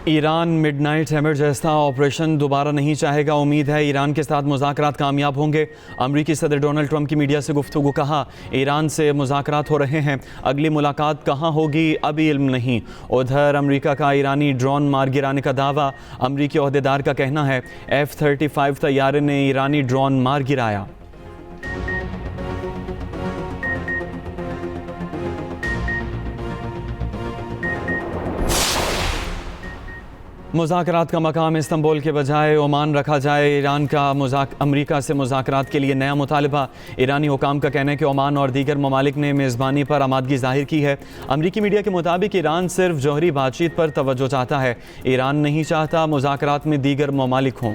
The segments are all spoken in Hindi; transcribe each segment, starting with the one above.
ईरान मिडनाइट हैमर जैसा ऑपरेशन दोबारा नहीं चाहेगा। उम्मीद है ईरान के साथ मुज़ाकरात कामयाब होंगे। अमरीकी सदर डोनाल्ड ट्रंप की मीडिया से गुफ्तगू। कहा, ईरान से मुज़ाकरात हो रहे हैं, अगली मुलाकात कहाँ होगी अभी इल्म नहीं। उधर अमरीका का ईरानी ड्रोन मार गिराने का दावा। अमरीकी ओहदेदार का कहना है F-35 तैयारे ने ईरानी ड्रोन मार गिराया। मुज़ाकरात का मकाम इस्तंबुल के बजाय ओमान रखा जाए। ईरान का अमरीका से मुज़ाकरात के लिए नया मुतालबा। ईरानी हुकाम का कहना है कि ओमान और दीगर ममालिक ने मेज़बानी पर आमादगी जाहिर की है। अमरीकी मीडिया के मुताबिक ईरान सिर्फ जौहरी बातचीत पर तवज्जो चाहता है। ईरान नहीं चाहता मुज़ाकरात में दीगर ममालिक हों।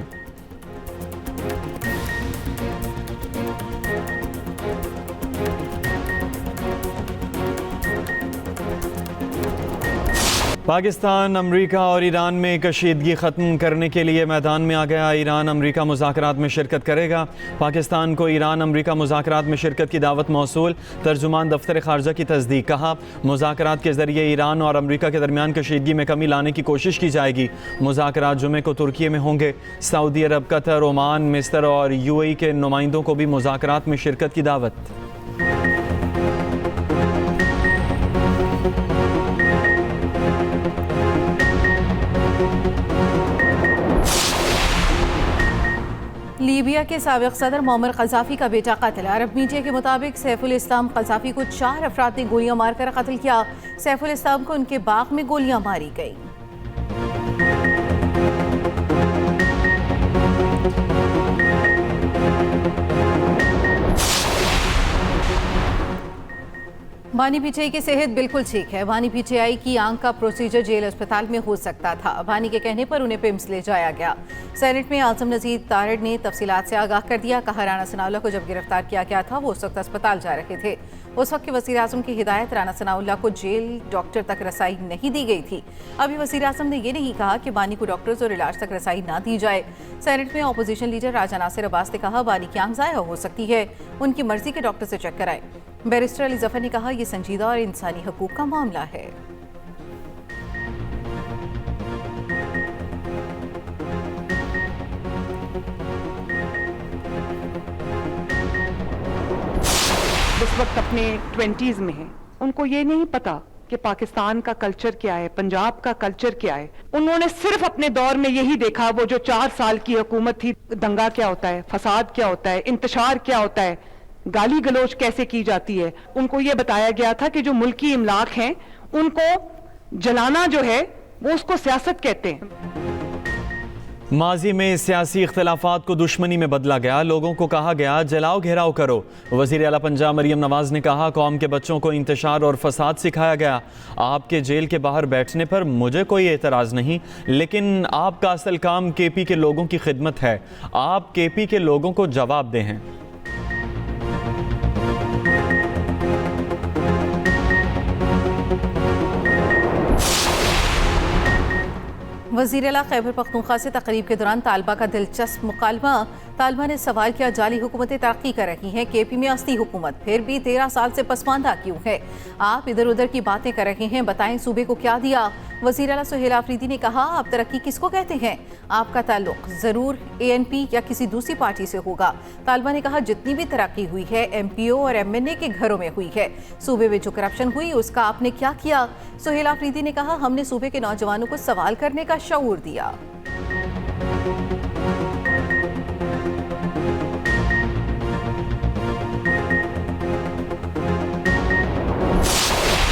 पाकिस्तान, अमरीका और ईरान में कशीदगी ख़त्म करने के लिए मैदान में आ गया। ईरान अमरीका मुज़ाकरात में शिरकत करेगा। पाकिस्तान को ईरान अमरीका मुज़ाकरात में शिरकत की दावत मौसूल। तर्जुमान दफ्तर ख़ारजा की तस्दीक। कहा, मुज़ाकरात के ज़रिए ईरान और अमरीका के दरमियान कशीदगी में कमी लाने की कोशिश की जाएगी। मुज़ाकरात जुमे को तुर्की में होंगे। सऊदी अरब, कतर, ओमान, मिस्र और UAE के नुमाइंदों को भी मुज़ाकरात में शिरकत की दावत। लीबिया के साबिक़ सदर मोअम्मर क़ज़ाफ़ी का बेटा कत्ल। अरब मीडिया के मुताबिक सैफुल इस्लाम क़ज़ाफ़ी को 4 अफराद ने गोलियां मारकर कत्ल किया। सैफुल इस्लाम को उनके बाग में गोलियां मारी गई। बानी पीटीआई की सेहत बिल्कुल ठीक है। बानी पीटीआई की आंख का प्रोसीजर जेल अस्पताल में हो सकता था। बानी के कहने पर उन्हें पिम्स ले जाया गया। सेनेट में आज़म नज़ीर तारड़ ने तफसीलात से आगाह कर दिया। कहा, राना सनाउल्लाह को जब गिरफ्तार किया गया था वो उस वक्त अस्पताल जा रहे थे। उस वक्त के वज़ीर आज़म की हिदायत राना सनाउल्लाह को जेल डॉक्टर तक रसाई नहीं दी गई थी। अभी वज़ीर आज़म ने यह नहीं कहा कि बानी को डॉक्टर्स और इलाज तक रसाई ना दी जाए। सेनेट में अपोजिशन लीडर राजा नासिर अब्बास ने कहा, बानी की आंख ज़ाया हो सकती है, उनकी मर्जी के डॉक्टर से चेक कराएं। बैरिस्टर अली ज़फ़र ने कहा, यह संजीदा और इंसानी हकूक़ का मामला है। इस वक्त अपने 20s में हैं, उनको ये नहीं पता कि पाकिस्तान का कल्चर क्या है, पंजाब का कल्चर क्या है। उन्होंने सिर्फ अपने दौर में यही देखा, वो जो 4 साल की हुकूमत थी, दंगा क्या होता है, फसाद क्या होता है, इंतशार क्या होता है, गाली गलोच कैसे की जाती है। उनको ये बताया गया था कि जो मुल्की इमलाक हैं उनको जलाना जो है वो उसको सियासत कहते हैं। माजी में सियासी इख्तलाफात को दुश्मनी में बदला गया। लोगों को कहा गया जलाओ घेराव करो। वज़ीर आला पंजाब मरियम नवाज ने कहा, कौम के बच्चों को इंतशार और फसाद सिखाया गया। आपके जेल के बाहर बैठने पर मुझे कोई एतराज़ नहीं, लेकिन आपका असल काम KP के लोगों की खिदमत है। आप KP के लोगों को जवाब दें। वज़ीर आला खैबर पख्तूनख्वा से तकरीब के दौरान तालबा का दिलचस्प मुकालमा। तालबा ने सवाल किया, जाली हुकूमतें तरक्की कर रही हैं, KP में असली हुकूमत फिर भी 13 साल से पसमानदा क्यों है? आप इधर उधर की बातें कर रहे हैं, बताएं सूबे को क्या दिया? वज़ीर आला सुहेल आफरीदी ने कहा, आप तरक्की किसको कहते हैं? आपका ताल्लुक ज़रूर ANP या किसी दूसरी पार्टी से होगा। तालबा ने कहा, जितनी भी तरक्की हुई है MPO और MNA के घरों में हुई है। सूबे में जो करप्शन हुई उसका आपने क्या किया? सुहेल आफरीदी ने कहा, हमने सूबे के नौजवानों को सवाल करने का शऊर दिया।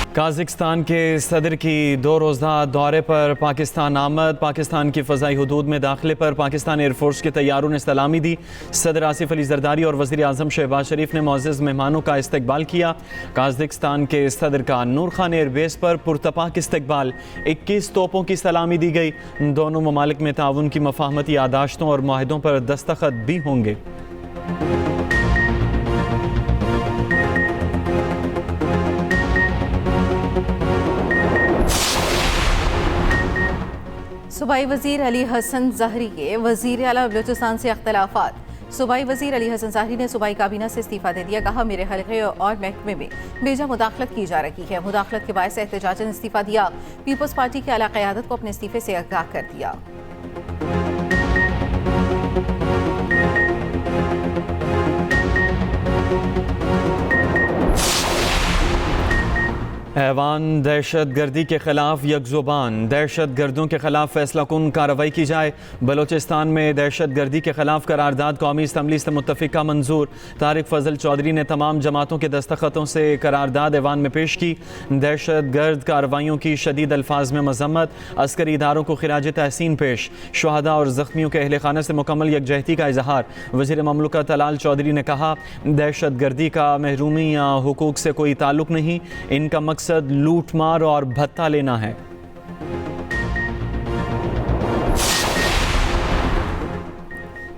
काज़िकिस्तान के सदर की 2 रोज़ा दौरे पर पाकिस्तान आमद। पाकिस्तान की फ़ज़ाई हदूद में दाखिले पर पाकिस्तान एयरफोर्स के तैयारों ने सलामी दी। सदर आसिफ अली ज़रदारी और वज़ीर आज़म शहबाज शरीफ ने मुअज़्ज़ज़ मेहमानों का इस्तकबाल किया। काज़िकिस्तान के सदर का नूर खान एयरबेस पर पुरतपाक इस्तकबाल। 21 तोपों की सलामी दी गई। दोनों ममालिक में ताउन की मफ़ाहमती यादाश्तों और मुआहदों पर दस्तखत भी होंगे। सूबाई वज़ीर अली हसन ज़हरी के वज़ीर आला बलूचिस्तान से अख्तलाफात। सूबाई वजीर अली हसन ज़ाहिरी ने सूबाई काबीना से इस्तीफा दे दिया। कहा, मेरे हल्के और महकमे में बेजा मुदाखलत की जा रही है। मुदाखलत के बायस एहतजाजन इस्तीफा दिया। पीपल्स पार्टी की आला क़यादत को अपने इस्तीफे से आगाह कर दिया। ऐवान दहशत गर्दी के खिलाफ यकजुबान, दहशत गर्दों के खिलाफ फैसला कुन कार्रवाई की जाए। बलोचिस्तान में दहशत गर्दी के खिलाफ करारदाद कौमी असम्बली से मुत्तफ़िका मंजूर। तारिक फजल चौधरी ने तमाम जमातों के दस्तखतों से करारदाद ऐवान में पेश की। दहशत गर्द कार्रवाइयों की शदीद अल्फाज में मजम्मत। अस्करी इदारों को खिराज तहसीन पेश। शुहदा और ज़ख्मियों के अहल खाना से मुकम्मल यकजहती का इजहार। वज़ीर ममलकत तलाल चौधरी ने कहा, दहशत गर्दी का महरूमी या हुकूक से कोई ताल्लुक नहीं, इनका मकसद लूट मार और भत्ता लेना है।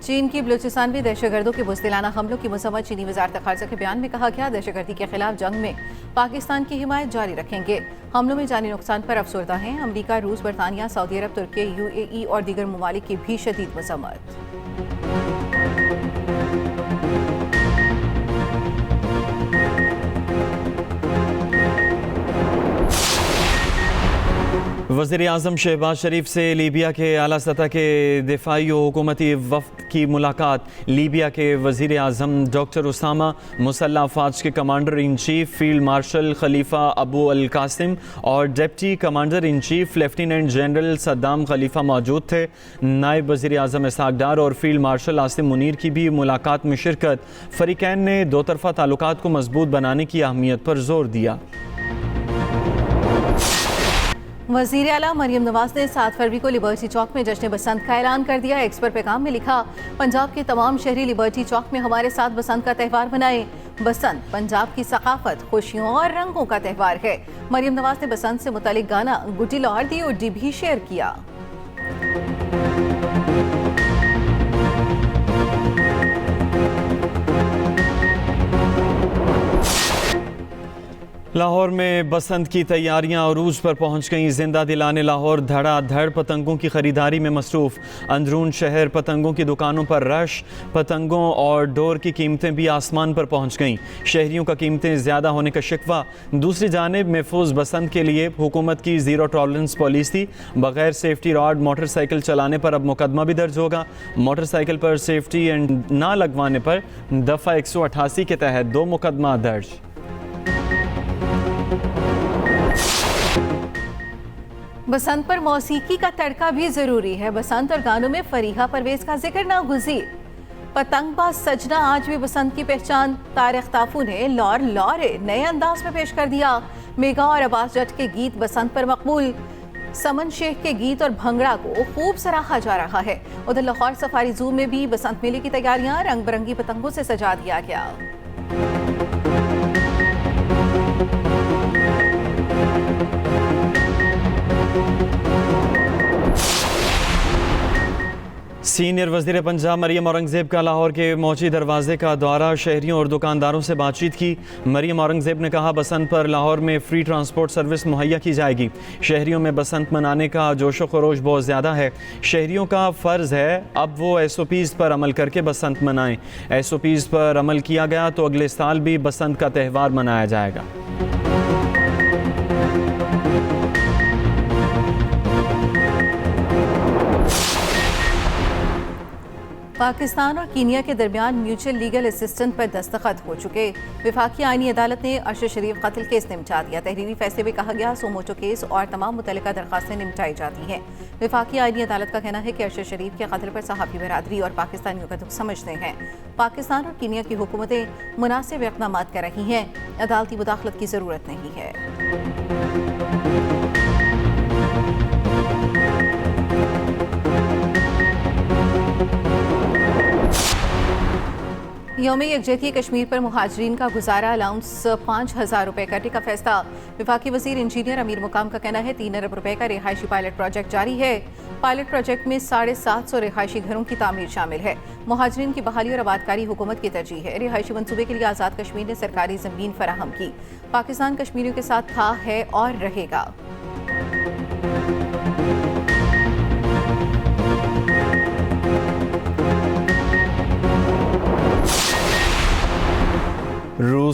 चीन की बलूचिस्तान में दहशतगर्दों के बुज़दिलाना हमलों की मज़म्मत। चीनी वज़ारत ख़ारजा के बयान में कहा गया, दहशतगर्दी के खिलाफ जंग में पाकिस्तान की हिमायत जारी रखेंगे। हमलों में जानी नुकसान पर अफसरदा हैं। अमरीका, रूस, बरतानिया, सऊदी अरब, तुर्की, UAE और दीगर ममालिक की भी शदीद मज़म्मत। वज़ीर आज़म शहबाज शरीफ से लीबिया के आला सतह के दिफाई और हुकूमती वफ़द की मुलाकात। लीबिया के वज़ीर आज़म डॉक्टर उसामा, मुसल्लह अफ़वाज के commander in chief field marshal Khalifa Abu al Qasim और deputy commander in chief lieutenant general Saddam Khalifa मौजूद थे। नायब वज़ीर आज़म इसहाक डार और फील्ड मार्शल आसिम मुनीर की भी मुलाकात में शिरकत। फ़रीक़ैन ने दो तरफ़ा ताल्लुकात को मजबूत बनाने की अहमियत पर जोर दिया। वज़ीर आला मरियम नवाज ने 7 फरवरी को लिबर्टी चौक में जश्न बसंत का ऐलान कर दिया। एक्स पर पैगाम में लिखा, पंजाब के तमाम शहरी लिबर्टी चौक में हमारे साथ बसंत का त्यौहार मनाएं। बसंत पंजाब की सकाफत, खुशियों और रंगों का त्यौहार है। मरियम नवाज ने बसंत से मुतालिक गाना गुड्डी लाहौर दी उड्डी भी शेयर किया। लाहौर में बसंत की तैयारियां अरूज पर पहुंच गईं। जिंदा दिलाने लाहौर धड़ाधड़ पतंगों की खरीदारी में मसरूफ। अंदरून शहर पतंगों की दुकानों पर रश। पतंगों और डोर की कीमतें भी आसमान पर पहुंच गईं। शहरियों का कीमतें ज़्यादा होने का शिकवा। दूसरी जानिब महफूज बसंत के लिए हुकूमत की ज़ीरो टॉलरेंस पॉलिसी। बगैर सेफ्टी रॉड मोटरसाइकिल चलाने पर अब मुकदमा भी दर्ज होगा। मोटरसाइकिल पर सेफ्टी एंड ना लगवाने पर दफ़ा 188 के तहत 2 मुकदमा दर्ज। बसंत पर मौसीकी का तड़का भी जरूरी है। बसंत और गानों में फरीहा परवेज का जिक्र ना गुज़ीर। पतंगबाज सजना आज भी बसंत की पहचान। तारिक ताफू ने लौर लौरे नए अंदाज में पेश कर दिया। मेगा और अब्बास जट के गीत बसंत पर मकबूल। समन शेख के गीत और भंगड़ा को खूब सराहा जा रहा है। उधर लाहौर सफारी जू में भी बसंत मेले की तैयारियां रंग बिरंगी पतंगों से सजा दिया गया। सीनियर वज़ीर पंजाब मरियम औरंगज़ेब का लाहौर के मौची दरवाजे का दौरा। शहरियों और दुकानदारों से बातचीत की। मरियम औरंगज़ेब ने कहा, बसंत पर लाहौर में फ्री ट्रांसपोर्ट सर्विस मुहैया की जाएगी। शहरियों में बसंत मनाने का जोशो खरोश बहुत ज़्यादा है। शहरियों का फ़र्ज़ है अब वो SOPs पर अमल करके बसंत मनाएं। SOPs पर अमल किया गया तो अगले साल भी बसंत का त्यौहार मनाया जाएगा। पाकिस्तान और कीनिया के दरमियान म्यूचुअल लीगल असिस्टेंस पर दस्तखत हो चुके। वफाकी आईनी अदालत ने अरशद शरीफ कत्ल केस निपटा दिया। तहरीरी फैसले में कहा गया, सोमोटो केस और तमाम मुतल्लिका दरखास्तें निपटाई जाती हैं। वफाकी आईनी अदालत का कहना है कि अरशद शरीफ के कत्ल पर सहाफ़ी बरादरी और पाकिस्तानियों का दुख समझते हैं। पाकिस्तान और कीनिया की हुकूमतें मुनासिब इक़दाम कर रही हैं। अदालती मुदाखलत की ज़रूरत नहीं है। यौम यकजहती कश्मीर पर मुहाजिरीन का गुजारा अलाउंस 5,000 रुपये करने का फैसला। वफाकी वज़ीर इंजीनियर अमीर मुकाम का कहना है 3 अरब रुपये का रिहायशी पायलट प्रोजेक्ट जारी है। पायलट प्रोजेक्ट में 750 रिहायशी घरों की तामीर शामिल है। मुहाजिरीन की बहाली और आबादकारी हुकूमत की तरजीह है। रिहायशी मनसूबे के लिए आज़ाद कश्मीर ने सरकारी ज़मीन फराहम की। पाकिस्तान कश्मीरियों के साथ था, है और रहेगा।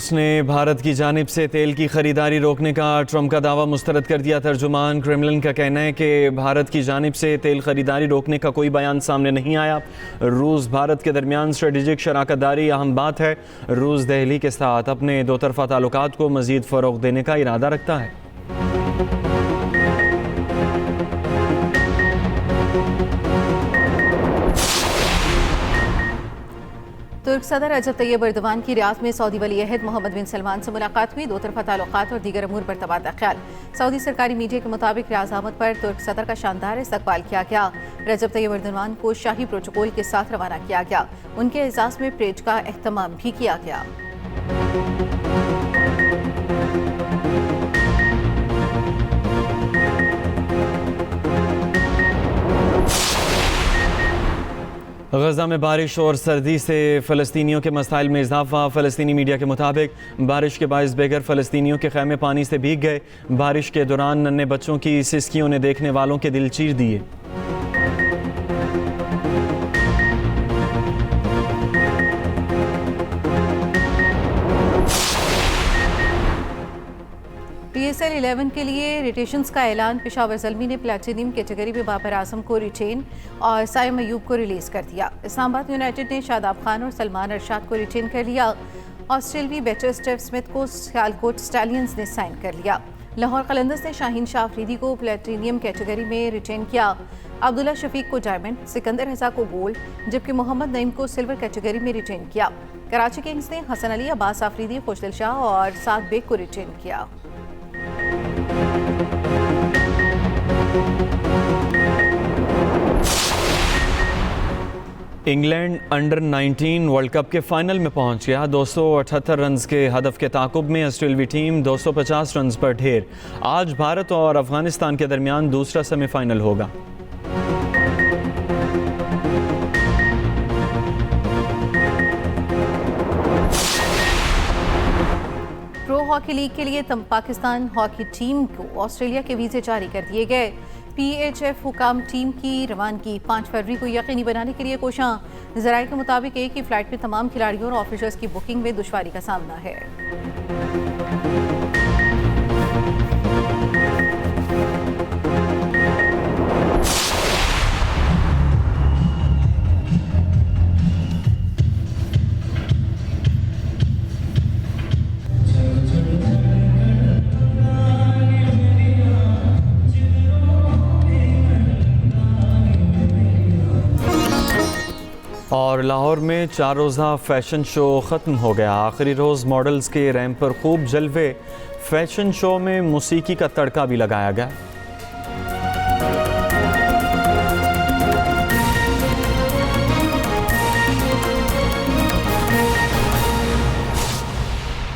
रूस ने भारत की जानिब से तेल की खरीदारी रोकने का ट्रंप का दावा मुस्तरद कर दिया। तर्जुमान क्रेमलिन का कहना है कि भारत की जानिब से तेल खरीदारी रोकने का कोई बयान सामने नहीं आया। रूस भारत के दरमियान स्ट्रेटेजिक शराकत दारी अहम बात है। रूस दिल्ली के साथ अपने दो तरफ़ा ताल्लुकात को मज़ीद फ़रोग़ देने का इरादा रखता है। तुर्क सदर रजब तैयब एर्दोगान की रियाद में सऊदी वली अहद मोहम्मद बिन सलमान से मुलाकात हुई। दो तरफा ताल्लुकात और दीगर अमूर पर तबादला ख्याल। सऊदी सरकारी मीडिया के मुताबिक रियाज आमद पर तुर्क सदर का शानदार इस्तकबाल किया गया। रजब तैयब एर्दोगान को शाही प्रोटोकॉल के साथ रवाना किया गया। उनके एजाज़ में परेड का एहतमाम भी किया गया। गजा में बारिश और सर्दी से फ़लस्तीनियों के मसाइल में इजाफा। फ़लस्तीनी मीडिया के मुताबिक बारिश के बायस बेघर फ़लस्तीनियों के खैमे पानी से भीग गए। बारिश के दौरान नन्हे बच्चों की सिसकियों ने देखने वालों के दिल चीर दिए। PSL 11 के लिए रिटेशंस का ऐलान। पेशावर ज़ल्मी ने प्लैटिनियम कैटेगरी में बाबर आजम को रिटेन और साइम अयूब को रिलीज़ कर दिया। इस्लामाबाद यूनाइटेड ने शादाब खान और सलमान अरशाद को रिटेन कर लिया। ऑस्ट्रेलवी बैटर स्टेव स्मिथ को सियालकोट स्टैलियंस ने साइन कर लिया। लाहौर कलंदर्स ने शाहीन शाह अफरीदी को प्लैटिनियम कैटेगरी में रिटेन किया। अब्दुल्ला शफीक को डायमंड, सिकंदर रजा को गोल्ड, जबकि मोहम्मद नईम को सिल्वर कैटेगरी में रिटेन किया। कराची किंग्स ने हसन अली, अब्बास आफरीदी, खुशदिल शाह और साद बेग को रिटेन किया। इंग्लैंड अंडर 19 वर्ल्ड कप के फाइनल में पहुंच गया। 278 रन के हदफ के ताकुब में ऑस्ट्रेलवी टीम 250 रन पर ढेर। आज भारत और अफगानिस्तान के दरमियान दूसरा सेमीफाइनल होगा। प्रो हॉकी लीग के लिए पाकिस्तान हॉकी टीम को ऑस्ट्रेलिया के वीज़े जारी कर दिए गए। PHF हुकाम टीम की रवानगी 5 फरवरी को यकीनी बनाने के लिए कोशां। ज़राए के मुताबिक एक ही फ्लाइट में तमाम खिलाड़ियों और ऑफिसर्स की बुकिंग में दुश्वारी का सामना है। और लाहौर में 4 रोज़ा फैशन शो ख़त्म हो गया। आखिरी रोज़ मॉडल्स के रैंप पर खूब जलवे। फैशन शो में मौसीकी का तड़का भी लगाया गया।